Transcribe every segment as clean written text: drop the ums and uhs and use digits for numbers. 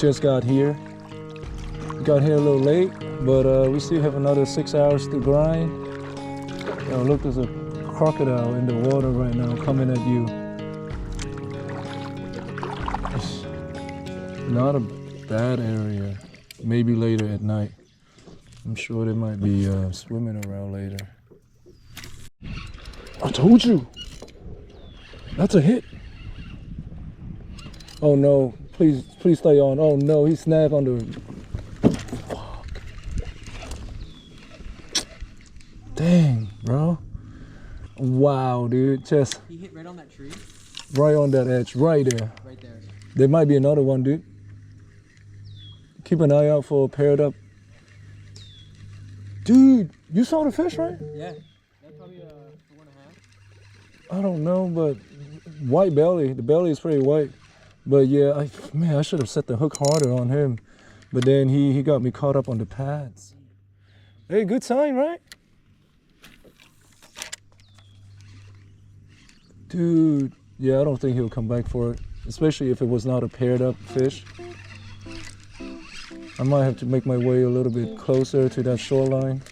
just got here. Got here a little late, but we still have another 6 hours to grind. Oh, look, there's a crocodile in the water right now coming at you. It's not a bad area. Maybe later at night. I'm sure they might be swimming around later. I told you! That's a hit! Oh no, please stay on. Oh no, he snagged on the... Fuck. Dang, bro. Wow, dude, just... He hit right on that tree? Right on that edge, right there. Right there. There might be another one, dude. Keep an eye out for a paired up. Dude, you saw the fish, right? Yeah. That's probably 4.5. I don't know, but white belly. The belly is pretty white. But yeah, I should have set the hook harder on him. But then he got me caught up on the pads. Hey, good sign, right? Dude, yeah, I don't think he'll come back for it. Especially if it was not a paired up fish. I might have to make my way a little bit closer to that shoreline.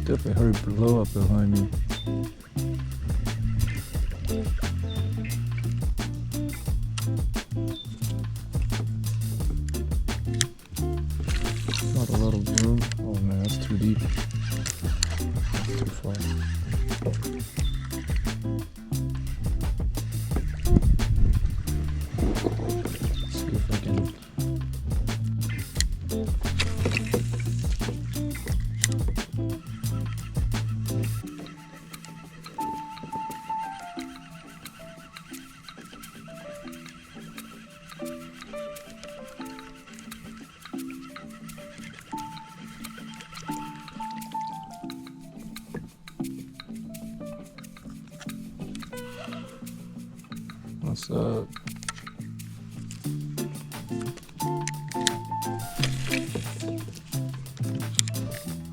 Definitely heard blow up behind me. Not a lot of room. Oh man, that's too deep. That's too far. Let's see if I can. What's up?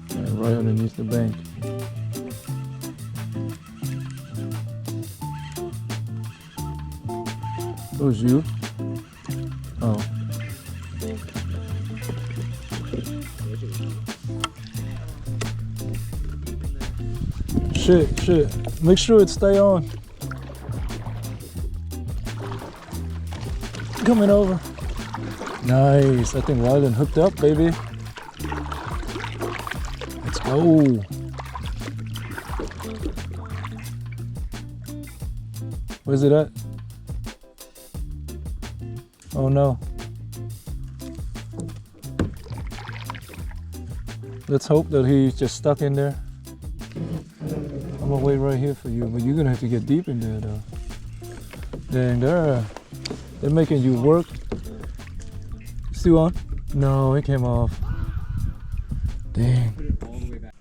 Yeah, right underneath the bank. It was you? Oh. Shit. Make sure it stay on. Coming over. Nice. I think Rylan hooked up, baby. Let's go. Where's it at? Oh no. Let's hope that he's just stuck in there. I'm gonna wait right here for you, but you're gonna have to get deep in there though. Dang, they're making you work. Still on? No, it came off. Dang. Put it all the way back.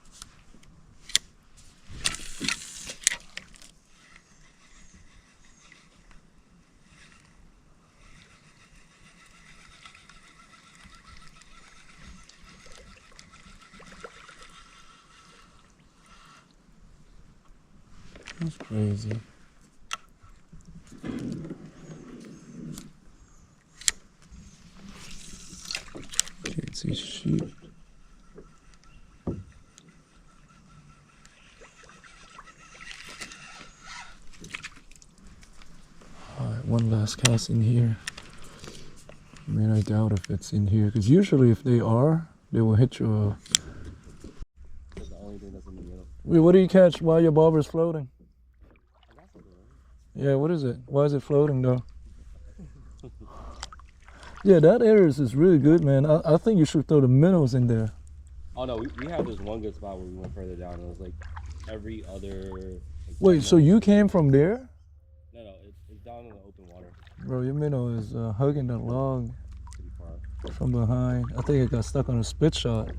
That's crazy. Can't see shit. Alright, one last cast in here. I mean, I doubt if it's in here, because usually if they are, they will hit you. That's the only thing that's in the middle. Wait, what do you catch while your bobber's floating? Yeah, what is it? Why is it floating though? Yeah, that Aries is really good, man. I think you should throw the minnows in there. Oh no, we had this one good spot where we went further down and it was like every other... Like, Wait, so you came from there? No, it's down in the open water. Bro, your minnow is hugging that log Pretty far. from behind. I think it got stuck on a split shot.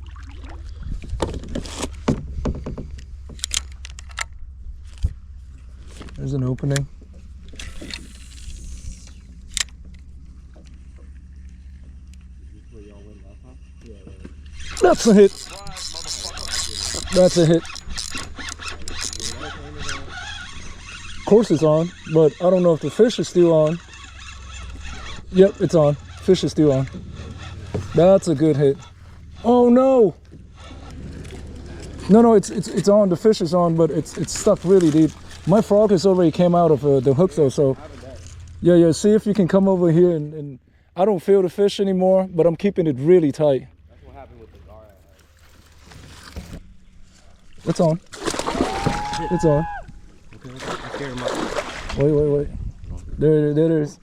There's an opening. where y'all went last time? Yeah. That's a hit. That's a hit. Of course it's on, but I don't know if the fish is still on. Yep, it's on. Fish is still on. That's a good hit. Oh no! No, it's on. The fish is on, but it's stuck really deep. My frog has already came out of the hook though, so yeah. See if you can come over here and I don't feel the fish anymore, but I'm keeping it really tight. That's what happened with the gar I had. It's on. It's on. Okay, let's scare him up. Wait. There it is.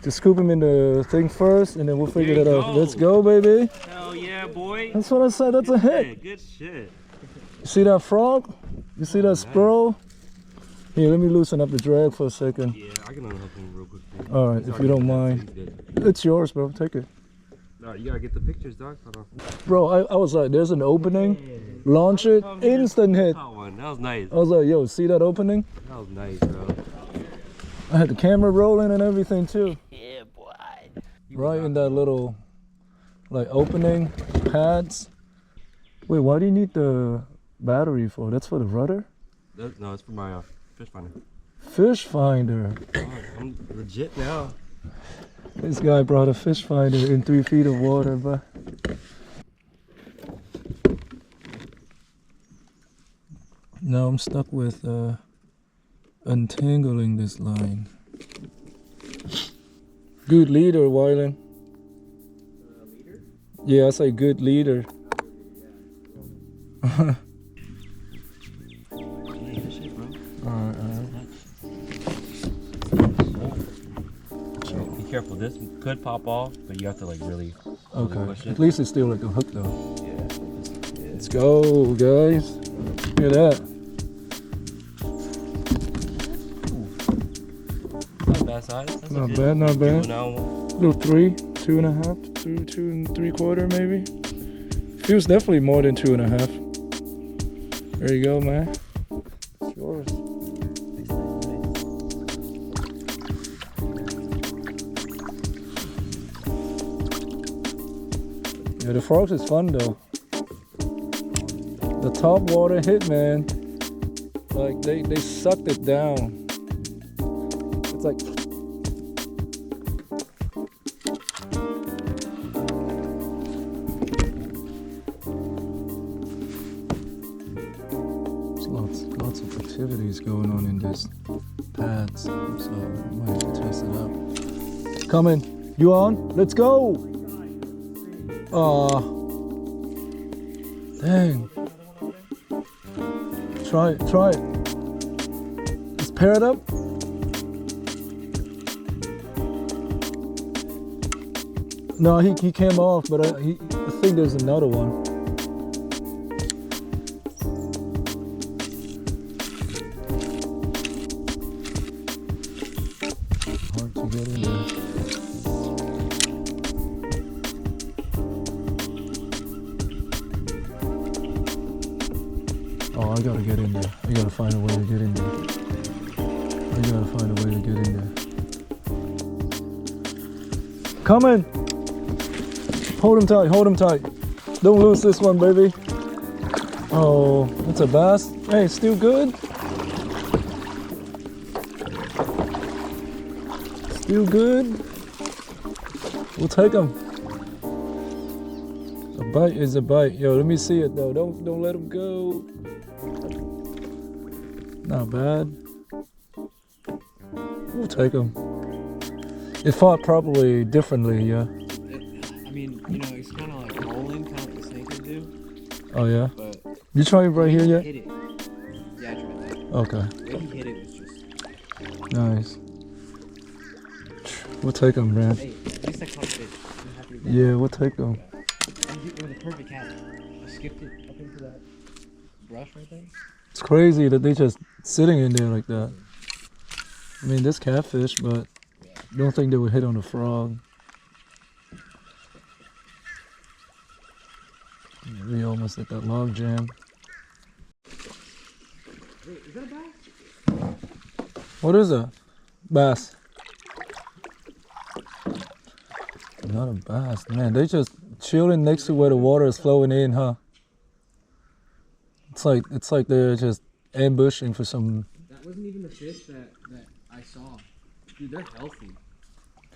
Just scoop him in the thing first, and then we'll figure that out. Let's go, baby. Hell yeah, boy. That's what I said. That's a hit. Good shit. You see that frog? You see that squirrel? Here, let me loosen up the drag for a second. Yeah, I can unhook him real quick. All right, if you don't mind. It's yours, bro. Take it. No, you gotta get the pictures, dog. Hold on. Bro, I was like, there's an opening. Launch it. Instant hit. That one. That was nice. I was like, yo, see that opening? That was nice, bro. I had the camera rolling and everything too. Yeah, boy. Right in that little, like, opening pads. Wait, why do you need the battery for? That's for the rudder? No, it's for my fish finder. Fish finder. Oh, I'm legit now. This guy brought a fish finder in 3 feet of water, but now I'm stuck with untangling this line. Good leader, Wyland. Leader? Yeah, I say good leader. Be careful, this could pop off, but you have to like really push it. At least it's still like a hook though. Yeah. Let's go, guys. Look at that. Not bad size. That's Not bad, not bad. Now, Little 3, 2.5, 2 3/4 maybe. Feels definitely more than 2.5. There you go, man. It's yours. Yeah, the frogs is fun though. The top water hit, man. Like they sucked it down. It's like there's lots of activities going on in this pads, so I might have to test it out. Coming, you on? Let's go! Dang. Try it. Let's pair it up. No, he came off, but I think there's another one. Hard to get in there. Oh, I gotta get in there. I gotta find a way to get in there. Coming! Hold him tight. Don't lose this one, baby. Oh, that's a bass. Hey, still good? Still good? We'll take him. A bite is a bite. Yo, let me see it though. Don't let him go. Not bad. We'll take him. It fought probably differently, yeah. I mean, you know, it's kind of like rolling, kind of like the snakehead do. Oh yeah. But You try it right here yet? hit it. Yeah, I tried that. Okay. The way he hit it was just. Nice. We'll take him, man. Hey, at least I caught a fish. I'm happy with that. Yeah, we'll take him. It was a perfect catch. I skipped it up into that brush right there. It's crazy that they just sitting in there like that. I mean, this catfish, but I don't think they would hit on a frog. We almost hit that log jam. Wait, is that a bass? What is that? Bass. Another bass. Man, they just chilling next to where the water is flowing in, huh? It's like they're just ambushing for some. That wasn't even the fish that I saw. Dude, they're healthy.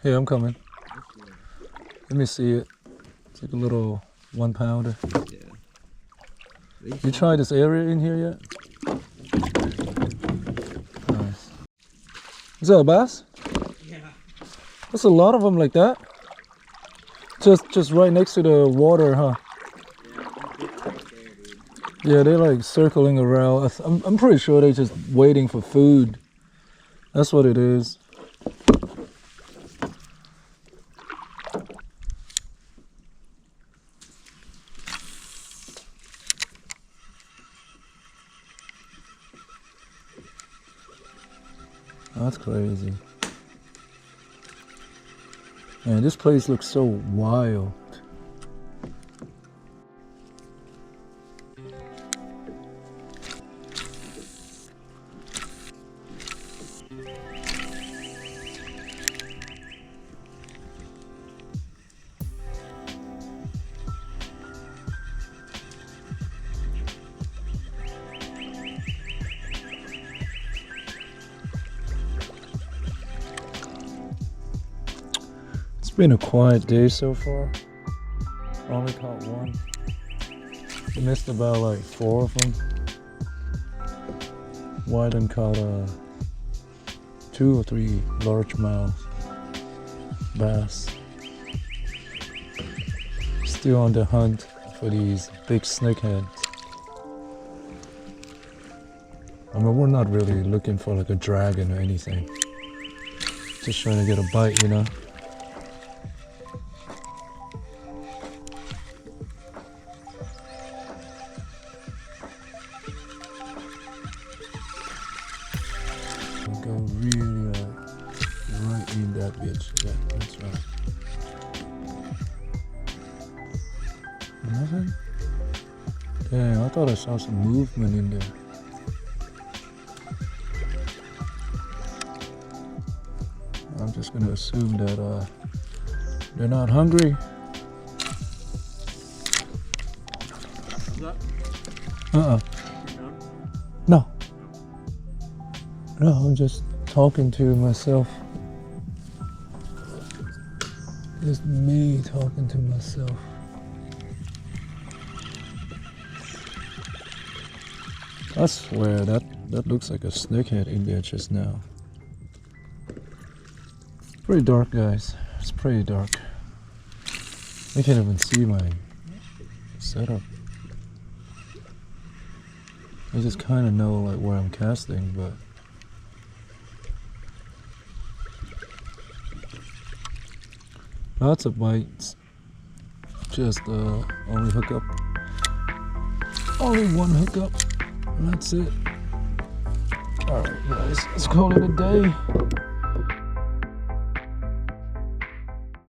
Here, I'm coming. Let me see it. It's like a little 1 pounder. Yeah. You tried this area in here yet? Nice. Is that a bass? Yeah. There's a lot of them like that. Just right next to the water, huh? Yeah, they're like circling around. I'm pretty sure they're just waiting for food. That's what it is. That's crazy. Man, this place looks so wild. It's been a quiet day so far. Only caught one. Missed about like 4 of them. Wyden caught 2 or 3 largemouth bass. Still on the hunt for these big snakeheads. I mean, we're not really looking for like a dragon or anything. Just trying to get a bite, you know. Go really right in that bitch. Yeah, that's right. Nothing? Damn, I thought I saw some movement in there. I'm just gonna assume that they're not hungry. No. No, I'm just talking to myself. Just me talking to myself. I swear that looks like a snakehead in there just now. Pretty dark, guys. It's pretty dark. I can't even see my setup. I just kind of know like where I'm casting, but lots of bites. Just only hookup. Only one hookup. And that's it. Alright guys, let's call it a day.